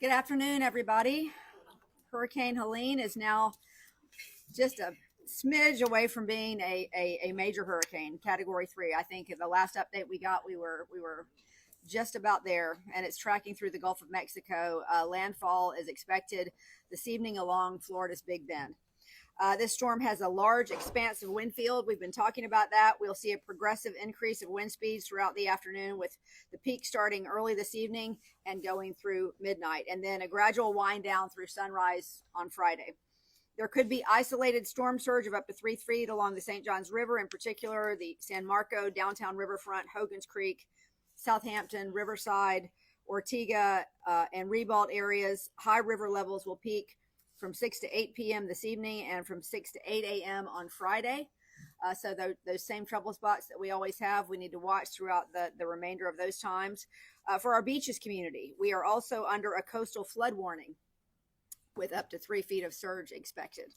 Good afternoon, everybody. Hurricane Helene is now just a smidge away from being a major hurricane, Category 3. I think in the last update we got, we were just about there, and it's tracking through the Gulf of Mexico. Landfall is expected this evening along Florida's Big Bend. This storm has a large, expansive wind field. We've been talking about that. We'll see a progressive increase of wind speeds throughout the afternoon, with the peak starting early this evening and going through midnight, and then a gradual wind down through sunrise on Friday. There could be isolated storm surge of up to 3 feet along the St. Johns River, in particular the San Marco, downtown riverfront, Hogan's Creek, Southampton, Riverside, Ortega, and Ribault areas. High river levels will peak from 6 to 8 p.m. this evening and from 6 to 8 a.m. on Friday. So those same trouble spots that we always have, we need to watch throughout the remainder of those times. For our beaches community, we are also under a coastal flood warning with up to 3 feet of surge expected.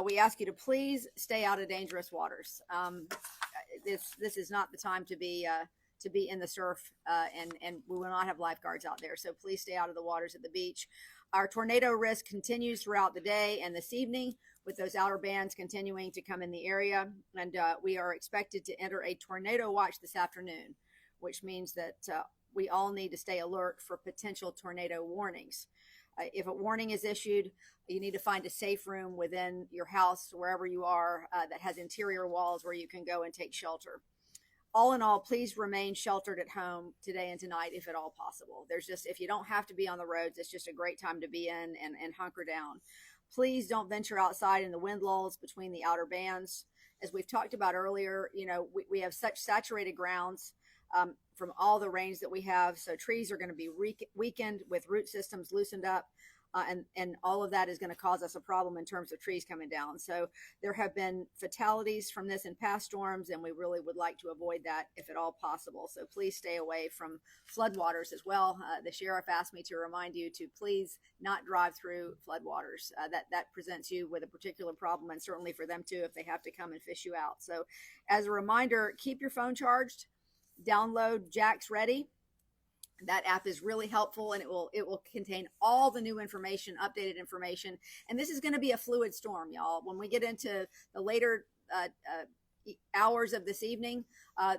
We ask you to please stay out of dangerous waters. This is not the time to be in the surf, and we will not have lifeguards out there. So please stay out of the waters at the beach. Our tornado risk continues throughout the day and this evening, with those outer bands continuing to come in the area. And we are expected to enter a tornado watch this afternoon, which means that we all need to stay alert for potential tornado warnings. If a warning is issued, you need to find a safe room within your house, wherever you are, that has interior walls where you can go and take shelter. All in all, please remain sheltered at home today and tonight if at all possible. If you don't have to be on the roads, it's just a great time to be in and hunker down. Please don't venture outside in the wind lulls between the outer bands. As we've talked about earlier, we have such saturated grounds from all the rains that we have. So trees are going to be weakened with root systems loosened up. And all of that is going to cause us a problem in terms of trees coming down. So there have been fatalities from this in past storms, and we really would like to avoid that if at all possible. So please stay away from floodwaters as well. The sheriff asked me to remind you to please not drive through floodwaters. That presents you with a particular problem, and certainly for them too if they have to come and fish you out. So as a reminder, keep your phone charged. Download JaxReady. That app is really helpful, and it will contain all the new information, updated information. And this is going to be a fluid storm, y'all. When we get into the later hours of this evening,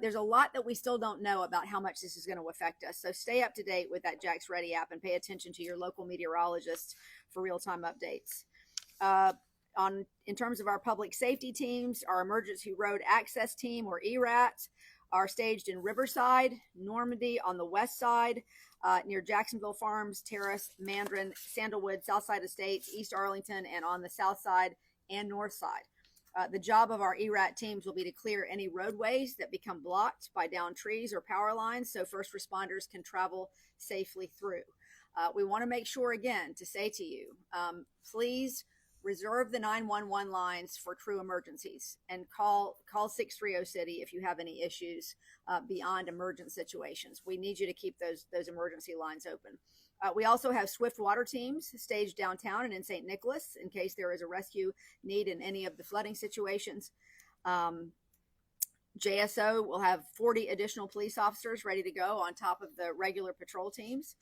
there's a lot that we still don't know about how much this is going to affect us. So stay up to date with that JaxReady app and pay attention to your local meteorologist for real-time updates. In terms of our public safety teams, our emergency road access team, or ERAT, are staged in Riverside, Normandy on the west side, near Jacksonville Farms, Terrace, Mandarin, Sandalwood, Southside Estates, East Arlington, and on the south side and north side. The job of our ERAT teams will be to clear any roadways that become blocked by downed trees or power lines, so first responders can travel safely through. We want to make sure, again, to say to you, please reserve the 911 lines for true emergencies, and call 630 City if you have any issues beyond emergent situations. We need you to keep those emergency lines open. We also have swift water teams staged downtown and in St. Nicholas in case there is a rescue need in any of the flooding situations. JSO will have 40 additional police officers ready to go on top of the regular patrol teams.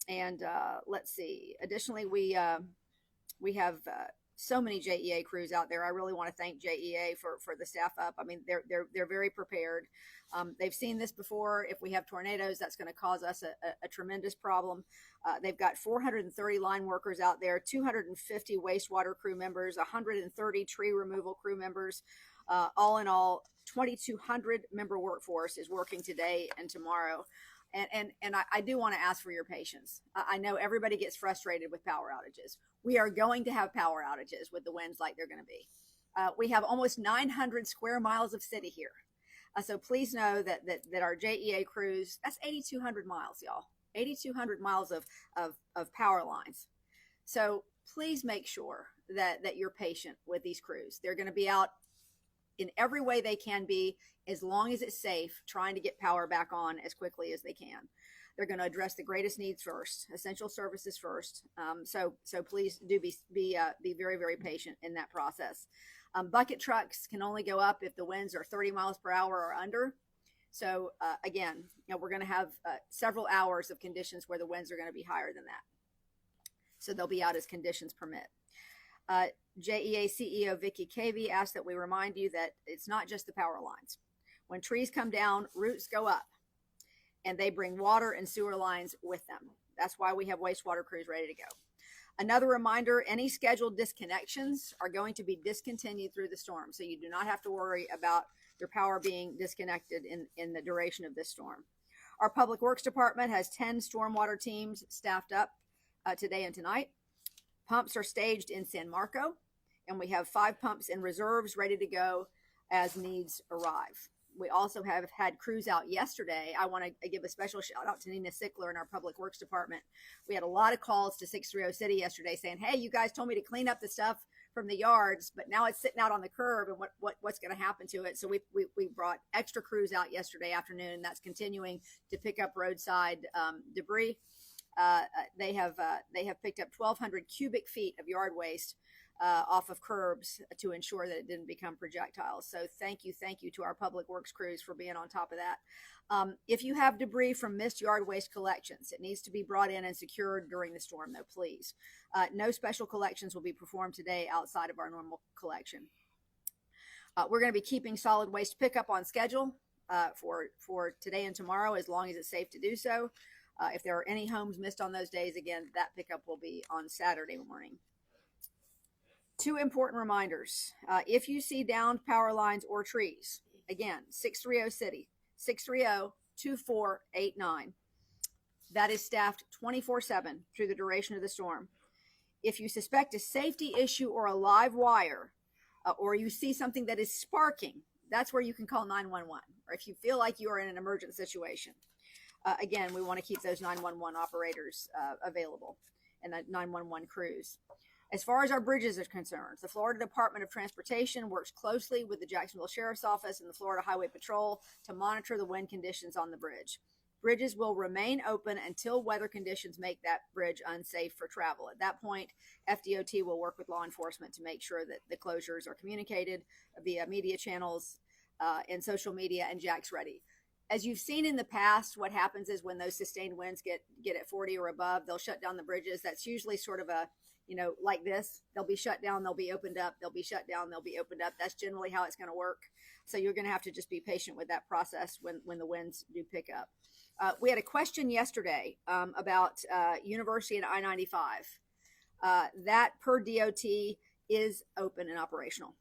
Let's see. Additionally, we have so many JEA crews out there. I really want to thank JEA for the staff up. I mean, they're very prepared. They've seen this before. If we have tornadoes, that's going to cause us a tremendous problem. They've got 430 line workers out there, 250 wastewater crew members, 130 tree removal crew members. All in all, 2,200 member workforce is working today and tomorrow. And I do want to ask for your patience. I know everybody gets frustrated with power outages. We are going to have power outages with the winds like they're going to be. We have almost 900 square miles of city here. So please know that our JEA crews, that's 8,200 miles, y'all. 8,200 miles of power lines. So please make sure that you're patient with these crews. They're going to be out in every way they can be, as long as it's safe, trying to get power back on as quickly as they can. They're going to address the greatest needs first, essential services first. So please do be very, very patient in that process. Bucket trucks can only go up if the winds are 30 miles per hour or under. So again, we're going to have several hours of conditions where the winds are going to be higher than that. So they'll be out as conditions permit. JEA CEO Vicky Cavey asked that we remind you that it's not just the power lines. When trees come down, roots go up, and they bring water and sewer lines with them. That's why we have wastewater crews ready to go. Another reminder, any scheduled disconnections are going to be discontinued through the storm, so you do not have to worry about your power being disconnected in the duration of this storm. Our Public Works Department has 10 stormwater teams staffed up today and tonight. Pumps are staged in San Marco, and we have 5 pumps in reserves ready to go as needs arrive. We also have had crews out yesterday. I want to give a special shout out to Nina Sickler in our Public Works Department. We had a lot of calls to 630 City yesterday saying, hey, you guys told me to clean up the stuff from the yards, but now it's sitting out on the curb, and what's going to happen to it? So we brought extra crews out yesterday afternoon. That's continuing to pick up roadside debris. They have picked up 1,200 cubic feet of yard waste off of curbs to ensure that it didn't become projectiles. So thank you to our Public Works crews for being on top of that. If you have debris from missed yard waste collections, it needs to be brought in and secured during the storm, though, please. No special collections will be performed today outside of our normal collection. We're going to be keeping solid waste pickup on schedule for today and tomorrow, as long as it's safe to do so. If there are any homes missed on those days, again, that pickup will be on Saturday morning. 2 important reminders. If you see downed power lines or trees, again, 630 City, 630-2489. That is staffed 24/7 through the duration of the storm. If you suspect a safety issue or a live wire, or you see something that is sparking, that's where you can call 911, or if you feel like you are in an emergent situation. Again, we want to keep those 911 operators available and 911 crews. As far as our bridges are concerned, the Florida Department of Transportation works closely with the Jacksonville Sheriff's Office and the Florida Highway Patrol to monitor the wind conditions on the bridge. Bridges will remain open until weather conditions make that bridge unsafe for travel. At that point, FDOT will work with law enforcement to make sure that the closures are communicated via media channels and social media and JaxReady. As you've seen in the past, what happens is when those sustained winds get at 40 or above, they'll shut down the bridges. That's usually sort of a, like this. They'll be shut down, they'll be opened up, they'll be shut down, they'll be opened up. That's generally how it's going to work. So you're going to have to just be patient with that process when the winds do pick up. We had a question yesterday about University and I-95. That, per DOT, is open and operational.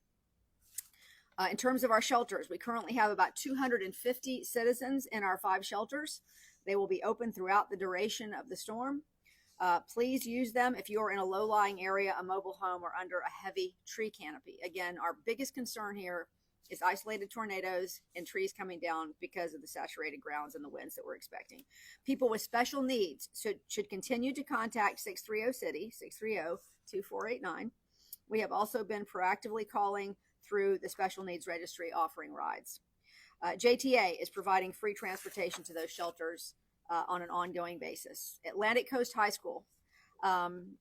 In terms of our shelters, we currently have about 250 citizens in our 5 shelters. They will be open throughout the duration of the storm. Please use them if you're in a low-lying area, a mobile home, or under a heavy tree canopy. Again, our biggest concern here is isolated tornadoes and trees coming down because of the saturated grounds and the winds that we're expecting. People with special needs should continue to contact 630 City, 630-2489. We have also been proactively calling through the Special Needs Registry offering rides. JTA is providing free transportation to those shelters on an ongoing basis. Atlantic Coast High School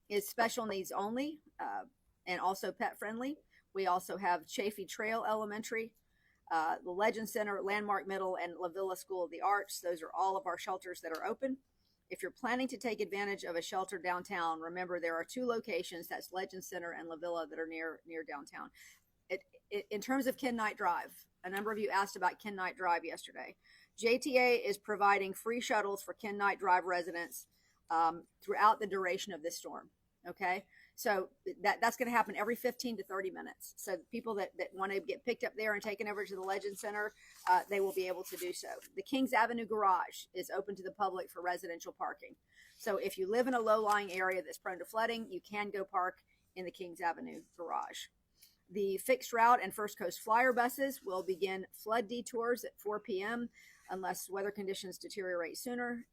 is special needs only and also pet friendly. We also have Chaffee Trail Elementary, the Legend Center, Landmark Middle, and La Villa School of the Arts. Those are all of our shelters that are open. If you're planning to take advantage of a shelter downtown, remember there are 2 locations, that's Legend Center and La Villa, that are near downtown. In terms of Ken Knight Drive, a number of you asked about Ken Knight Drive yesterday. JTA is providing free shuttles for Ken Knight Drive residents throughout the duration of this storm. Okay, so that's going to happen every 15 to 30 minutes. So people that want to get picked up there and taken over to the Legend Center, they will be able to do so. The Kings Avenue Garage is open to the public for residential parking. So if you live in a low-lying area that's prone to flooding, you can go park in the Kings Avenue Garage. The Fixed Route and First Coast Flyer buses will begin flood detours at 4 p.m. unless weather conditions deteriorate sooner.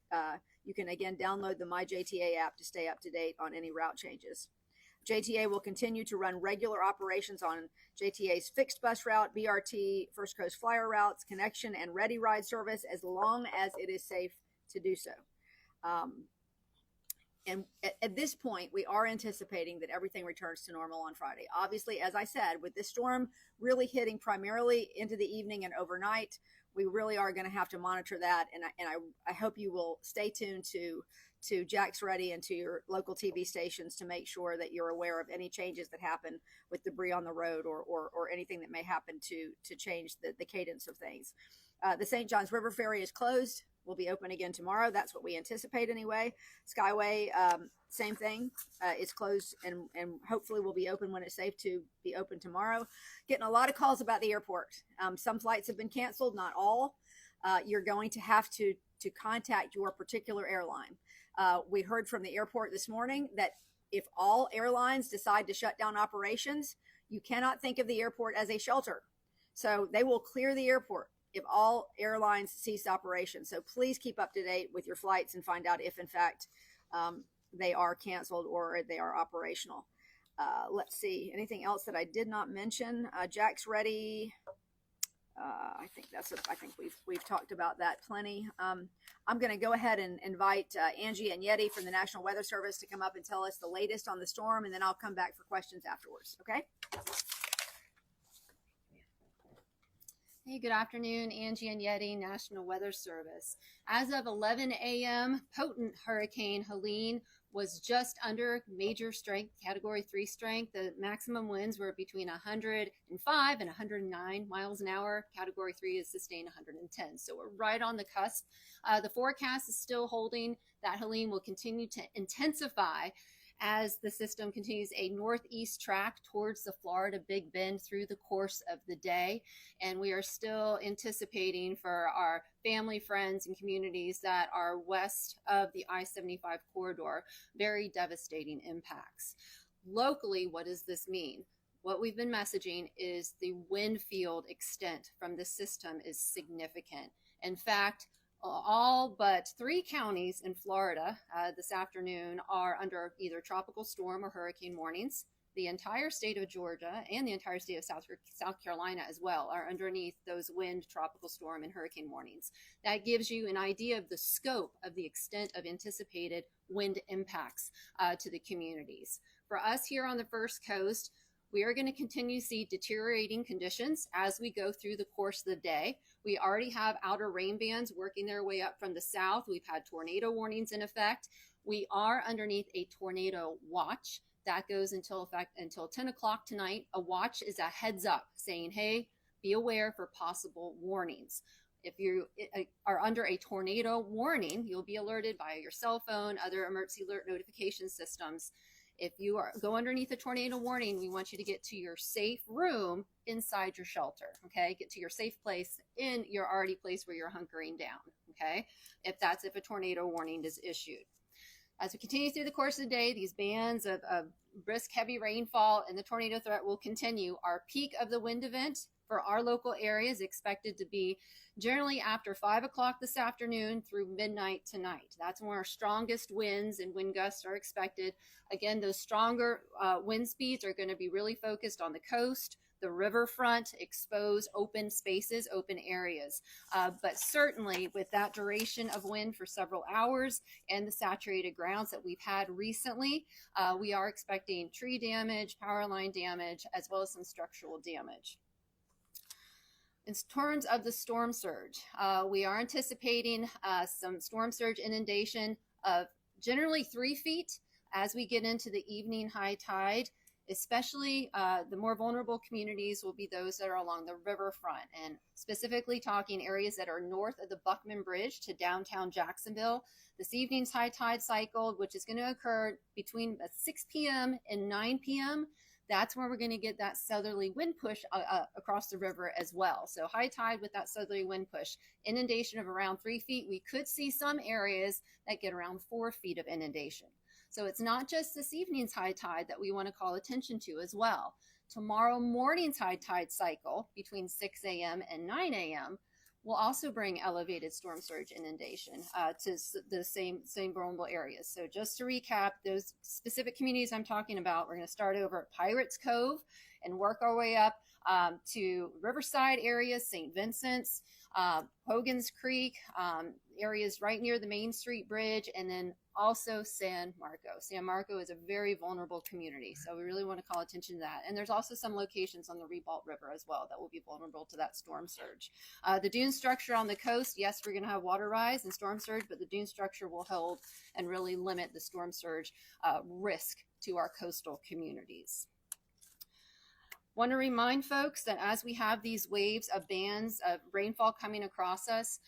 You can again download the MyJTA app to stay up to date on any route changes. JTA will continue to run regular operations on JTA's fixed bus route, BRT, First Coast Flyer routes, Connection, and Ready Ride service as long as it is safe to do so. And at this point, we are anticipating that everything returns to normal on Friday. Obviously, as I said, with this storm really hitting primarily into the evening and overnight, we really are going to have to monitor that. And I hope you will stay tuned to JaxReady and to your local TV stations to make sure that you're aware of any changes that happen with debris on the road or anything that may happen to change the cadence of things. The St. Johns River Ferry is closed. Will be open again tomorrow. That's what we anticipate anyway. Skyway, same thing. It's closed and hopefully will be open when it's safe to be open tomorrow. Getting a lot of calls about the airport. Some flights have been canceled, not all. You're going to have to contact your particular airline. We heard from the airport this morning that if all airlines decide to shut down operations, you cannot think of the airport as a shelter. So they will clear the airport if all airlines cease operations. So please keep up to date with your flights and find out if in fact they are canceled or they are operational. Let's see, anything else that I did not mention? JaxReady. I think we've talked about that plenty. I'm going to go ahead and invite Angie and Yeti from the National Weather Service to come up and tell us the latest on the storm, and then I'll come back for questions afterwards. Okay. Hey, good afternoon, Angie and Yeti, National Weather Service. As of 11 a.m., potent Hurricane Helene was just under major strength, Category 3 strength. The maximum winds were between 105 and 109 miles an hour. Category 3 is sustained 110. So we're right on the cusp. The forecast is still holding that Helene will continue to intensify as the system continues a northeast track towards the Florida Big Bend through the course of the day. And we are still anticipating for our family, friends, and communities that are west of the I-75 corridor, very devastating impacts. Locally, what does this mean? What we've been messaging is the wind field extent from the system is significant. In fact, all but 3 counties in Florida this afternoon are under either tropical storm or hurricane warnings. The entire state of Georgia and the entire state of South Carolina as well are underneath those wind, tropical storm, and hurricane warnings. That gives you an idea of the scope of the extent of anticipated wind impacts to the communities. For us here on the First Coast, we are going to continue to see deteriorating conditions as we go through the course of the day. We already have outer rain bands working their way up from the south. We've had tornado warnings in effect. We are underneath a tornado watch. That goes until 10 o'clock tonight. A watch is a heads up saying, hey, be aware for possible warnings. If you are under a tornado warning, you'll be alerted by your cell phone, other emergency alert notification systems. If you go underneath a tornado warning, we want you to get to your safe room inside your shelter, okay? Get to your safe place in your already place where you're hunkering down, okay? If a tornado warning is issued. As we continue through the course of the day, these bands of brisk, heavy rainfall and the tornado threat will continue. Our peak of the wind event for our local area is expected to be generally after 5 o'clock this afternoon through midnight tonight. That's when our strongest winds and wind gusts are expected. Again, those stronger wind speeds are going to be really focused on the coast, the riverfront, exposed open spaces, open areas. But certainly with that duration of wind for several hours and the saturated grounds that we've had recently, we are expecting tree damage, power line damage, as well as some structural damage. In terms of the storm surge, we are anticipating some storm surge inundation of generally 3 feet as we get into the evening high tide. Especially the more vulnerable communities will be those that are along the riverfront, and specifically talking areas that are north of the Buckman Bridge to downtown Jacksonville. This evening's high tide cycle, which is going to occur between 6 p.m. and 9 p.m., that's where we're going to get that southerly wind push across the river as well. So high tide with that southerly wind push, inundation of around 3 feet. We could see some areas that get around 4 feet of inundation. So it's not just this evening's high tide that we want to call attention to as well. Tomorrow morning's high tide cycle between 6 a.m. and 9 a.m. will also bring elevated storm surge inundation to the same vulnerable areas. So just to recap, those specific communities I'm talking about, we're going to start over at Pirates Cove and work our way up to Riverside areas, St. Vincent's, Hogan's Creek, areas right near the Main Street Bridge, and then also San Marco. San Marco is a very vulnerable community, so we really want to call attention to that. And there's also some locations on the Ribault River as well that will be vulnerable to that storm surge. The dune structure on the coast, yes, we're going to have water rise and storm surge, but the dune structure will hold and really limit the storm surge risk to our coastal communities. Want to remind folks that as we have these waves of bands of rainfall coming across us,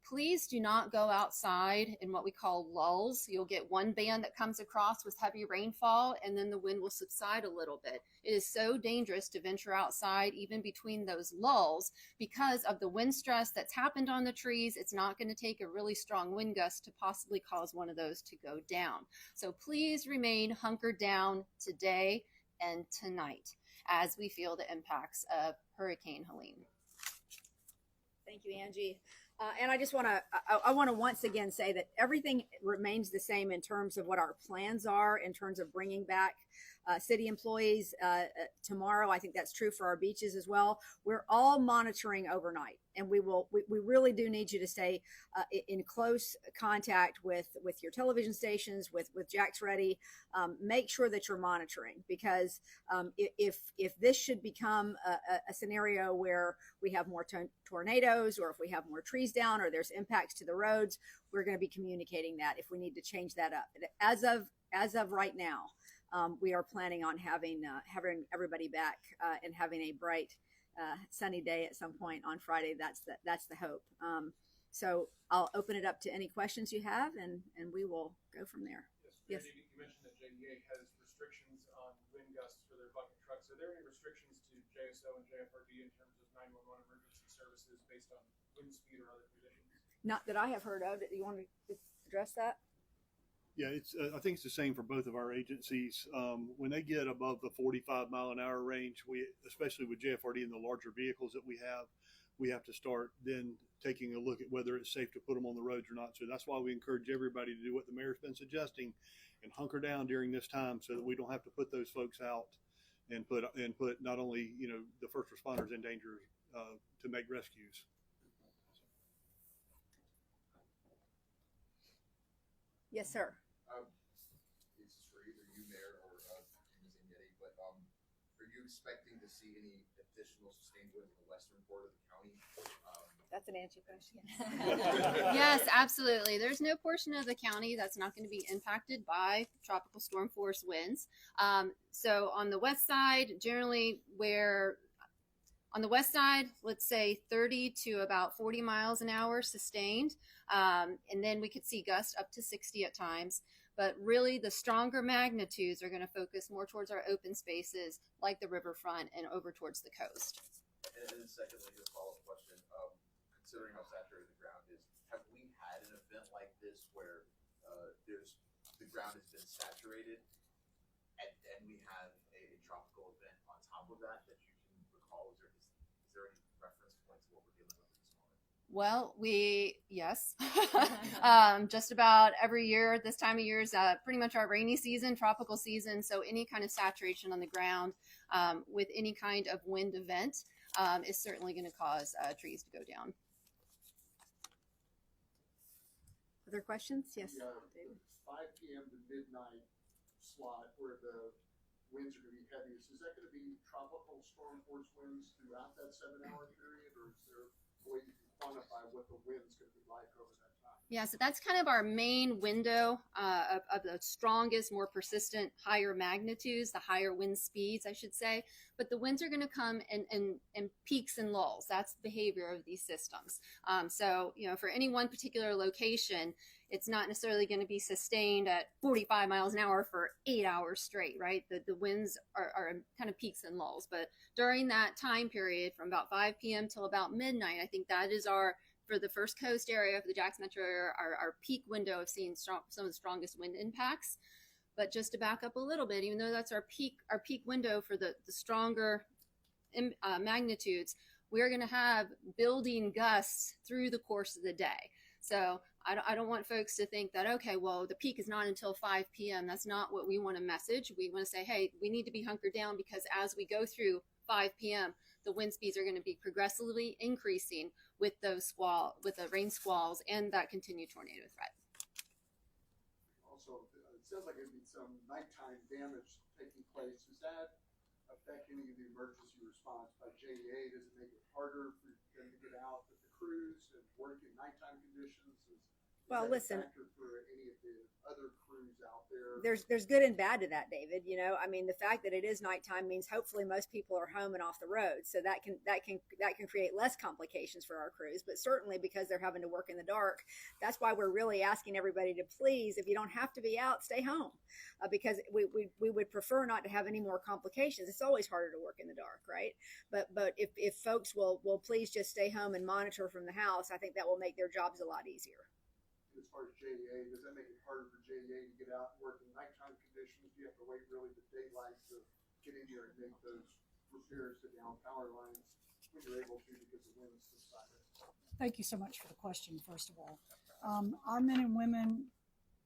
please do not go outside in what we call lulls. You'll get one band that comes across with heavy rainfall, and then the wind will subside a little bit. It is so dangerous to venture outside even between those lulls because of the wind stress that's happened on the trees. It's not going to take a really strong wind gust to possibly cause one of those to go down. So please remain hunkered down today and tonight as we feel the impacts of Hurricane Helene. Thank you, Angie. And I just want to once again say that everything remains the same in terms of what our plans are in terms of bringing back city employees tomorrow. I think that's true for our beaches as well. We're all monitoring overnight, and we really do need you to stay in close contact with your television stations, with JaxReady. Make sure that you're monitoring, because if this should become a scenario where we have more tornadoes, or if we have more trees down, or there's impacts to the roads, we're going to be communicating that if we need to change that up. As of right now, we are planning on having everybody back and having a bright, sunny day at some point on Friday. That's the hope. So I'll open it up to any questions you have, and we will go from there. Yes. Yes. You mentioned that JDA has restrictions on wind gusts for their bucket trucks. Are there any restrictions to JSO and JFRD in terms of 911 emergency services based on wind speed or other conditions? Not that I have heard of. Do you want to address that? Yeah, it's. I think it's the same for both of our agencies. When they get above the 45-mile-an-hour range, especially with JFRD and the larger vehicles that we have to start then taking a look at whether it's safe to put them on the roads or not. So that's why we encourage everybody to do what the mayor's been suggesting and hunker down during this time, so that we don't have to put those folks out and put not only the first responders in danger to make rescues. Yes, sir. It's for either you, Mayor, or Ms. Ignetti, but are you expecting to see any additional sustained wind in the western part of the county? That's an answer question. Yes, absolutely. There's no portion of the county that's not going to be impacted by tropical storm force winds. So on the west side, generally on the west side, let's say 30 to about 40 miles an hour sustained. And then we could see gusts up to 60 at times. But really, the stronger magnitudes are going to focus more towards our open spaces, like the riverfront, and over towards the coast. And then secondly, a follow-up question, considering how saturated the ground is, have we had an event like this where the ground has been saturated and then we have a tropical event on top of that you can recall? Is there any reference point to what we're dealing with at this moment? Well, yes. Just about every year, this time of year is pretty much our rainy season, tropical season. So any kind of saturation on the ground with any kind of wind event is certainly going to cause trees to go down. Other questions? Yes. The 5 p.m. to midnight slot where the winds are going to be heaviest, is that going to be tropical storm force winds throughout that 7-hour period, or is there a way you can quantify what the wind's going to be like over that time? Yeah, so that's kind of our main window of the strongest, more persistent, higher magnitudes, the higher wind speeds, I should say. But the winds are going to come in peaks and lulls. That's the behavior of these systems. So, for any one particular location, it's not necessarily going to be sustained at 45 miles an hour for 8 hours straight, right? The winds are kind of peaks and lulls. But during that time period from about 5 p.m. till about midnight, I think that is for the First Coast area, for the Jackson Metro area, our peak window of seeing some of the strongest wind impacts. But just to back up a little bit, even though that's our peak window for the stronger magnitudes, we're going to have building gusts through the course of the day. So I don't want folks to think that, okay, well, the peak is not until 5 p.m. That's not what we want to message. We want to say, hey, we need to be hunkered down, because as we go through 5 p.m., the wind speeds are going to be progressively increasing with the rain squalls and that continued tornado threat. Also, it sounds like there'd be some nighttime damage taking place. Does that affect any of the emergency response by JEA? Does it make it harder for them to get out with the crews and work in nighttime conditions? Well, that listen, a factor for any of the other crews out there? there's good and bad to that, David. You know, I mean, the fact that it is nighttime means hopefully most people are home and off the road, so that can create less complications for our crews. But certainly because they're having to work in the dark, that's why we're really asking everybody to please, if you don't have to be out, stay home, because we would prefer not to have any more complications. It's always harder to work in the dark, right? But if folks will please just stay home and monitor from the house, I think that will make their jobs a lot easier. As far as JEA, does that make it harder for JEA to get out and work in nighttime conditions? Do you have to wait really to daylight to get in here and make those repairs to down power lines when you're able to because the wind subsided? Thank you so much for the question, first of all. Our men and women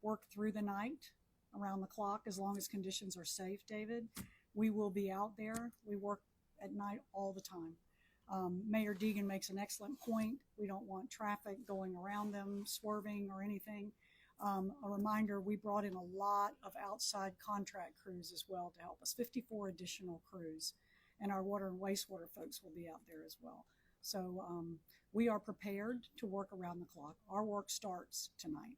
work through the night, around the clock, as long as conditions are safe, David. We will be out there. We work at night all the time. Mayor Deegan makes an excellent point. We don't want traffic going around them, swerving or anything. A reminder, we brought in a lot of outside contract crews as well to help us, 54 additional crews, and our water and wastewater folks will be out there as well. So we are prepared to work around the clock. Our work starts tonight.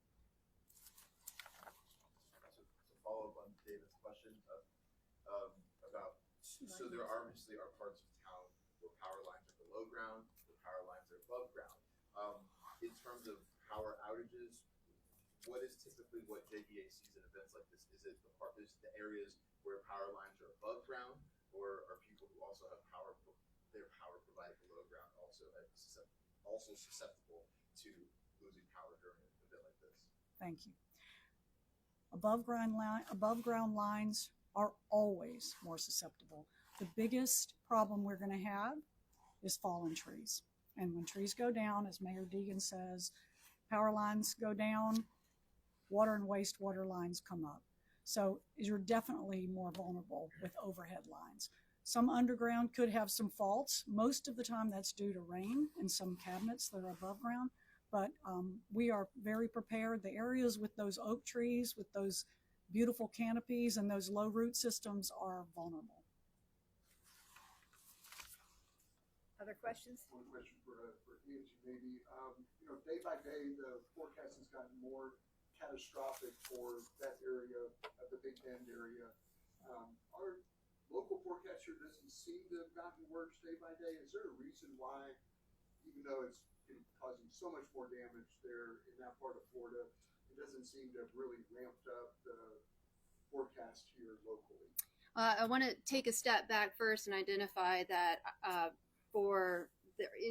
To follow up on David's question about, so there obviously are parts of town where power lines are below ground, where power lines are above ground. In terms of power outages, what is typically what JEA sees in events like this? Is it the areas where power lines are above ground, or are people who also have their power provided below ground also susceptible to losing power during an event like this? Thank you. Above ground lines are always more susceptible. The biggest problem we're going to have is fallen trees. And when trees go down, as Mayor Deegan says, power lines go down, water and wastewater lines come up. So you're definitely more vulnerable with overhead lines. Some underground could have some faults. Most of the time that's due to rain and some cabinets that are above ground. But we are very prepared. The areas with those oak trees, with those beautiful canopies and those low root systems are vulnerable. Other questions? One question for Angie, maybe. Day by day, the forecast has gotten more catastrophic for that area of the Big Bend area. Our local forecaster doesn't seem to have gotten worse day by day. Is there a reason why, even though it's causing so much more damage there in that part of Florida, it doesn't seem to have really ramped up the forecast here locally? I want to take a step back first and identify that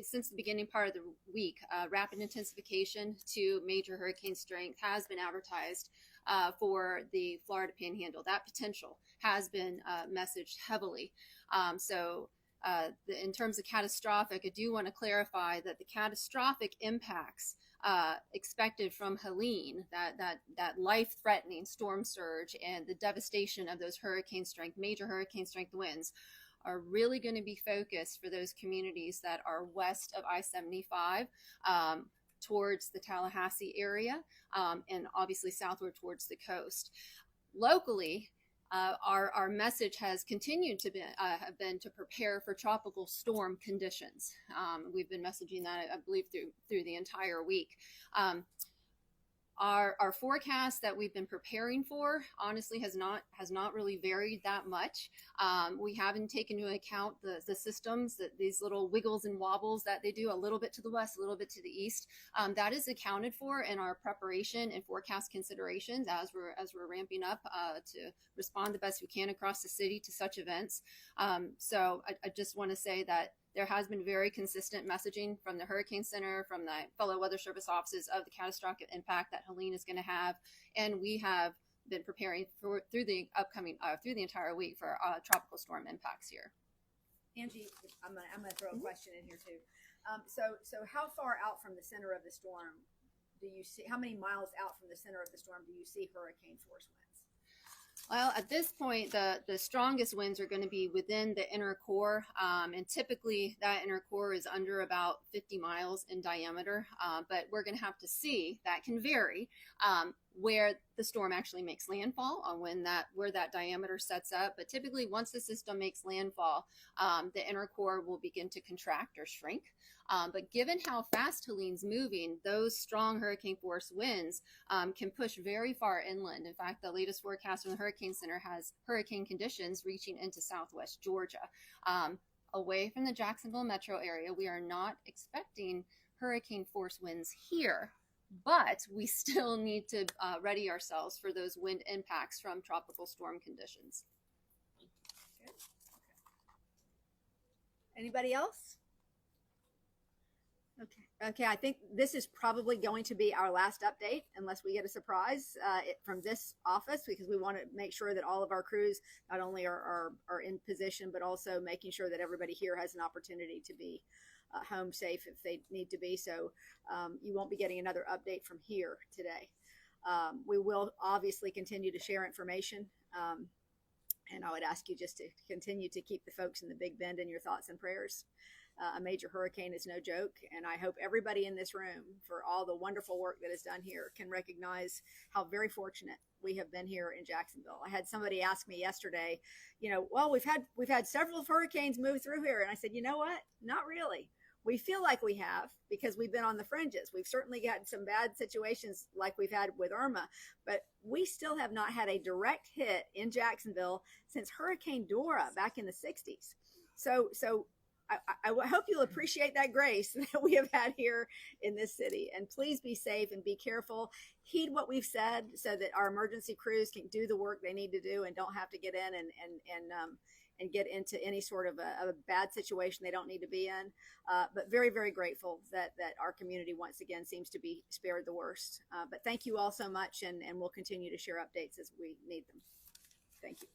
since the beginning part of the week, rapid intensification to major hurricane strength has been advertised for the Florida Panhandle. That potential has been messaged heavily. In terms of catastrophic, I do want to clarify that the catastrophic impacts expected from Helene, that life-threatening storm surge and the devastation of those major hurricane strength winds, are really going to be focused for those communities that are west of I-75 towards the Tallahassee area and obviously southward towards the coast. Locally, our message has continued to have been to prepare for tropical storm conditions. We've been messaging that, I believe, through the entire week. Our forecast that we've been preparing for honestly has not really varied that much. We haven't taken into account the systems, these little wiggles and wobbles that they do, a little bit to the west, a little bit to the east. That is accounted for in our preparation and forecast considerations as we're ramping up to respond the best we can across the city to such events. So I just want to say that there has been very consistent messaging from the Hurricane Center, from the fellow Weather Service offices of the catastrophic impact that Helene is going to have, and we have been preparing through the entire week for tropical storm impacts here. Angie, I'm gonna throw a question in here too. So how far out from the center of the storm do you see? How many miles out from the center of the storm do you see hurricane force winds? Well, at this point, the strongest winds are going to be within the inner core, and typically that inner core is under about 50 miles in diameter. But we're going to have to see, that can vary, where the storm actually makes landfall on where that diameter sets up. But typically, once the system makes landfall, the inner core will begin to contract or shrink. But given how fast Helene's moving, those strong hurricane force winds can push very far inland. In fact, the latest forecast from the Hurricane Center has hurricane conditions reaching into southwest Georgia. Away from the Jacksonville metro area, we are not expecting hurricane force winds here, but we still need to ready ourselves for those wind impacts from tropical storm conditions. Anybody else? Okay, I think this is probably going to be our last update unless we get a surprise from this office, because we want to make sure that all of our crews not only are in position, but also making sure that everybody here has an opportunity to be home safe if they need to be. So you won't be getting another update from here today. We will obviously continue to share information. And I would ask you just to continue to keep the folks in the Big Bend in your thoughts and prayers. A major hurricane is no joke, and I hope everybody in this room, for all the wonderful work that is done here, can recognize how very fortunate we have been here in Jacksonville. I had somebody ask me yesterday, well, we've had several hurricanes move through here, and I said, you know what? Not really. We feel like we have, because we've been on the fringes. We've certainly had some bad situations like we've had with Irma, but we still have not had a direct hit in Jacksonville since Hurricane Dora back in the 60s. So I hope you'll appreciate that grace that we have had here in this city. And please be safe and be careful. Heed what we've said so that our emergency crews can do the work they need to do and don't have to get in and get into any sort of a bad situation they don't need to be in. But very, very grateful that our community once again seems to be spared the worst. But thank you all so much, and we'll continue to share updates as we need them. Thank you.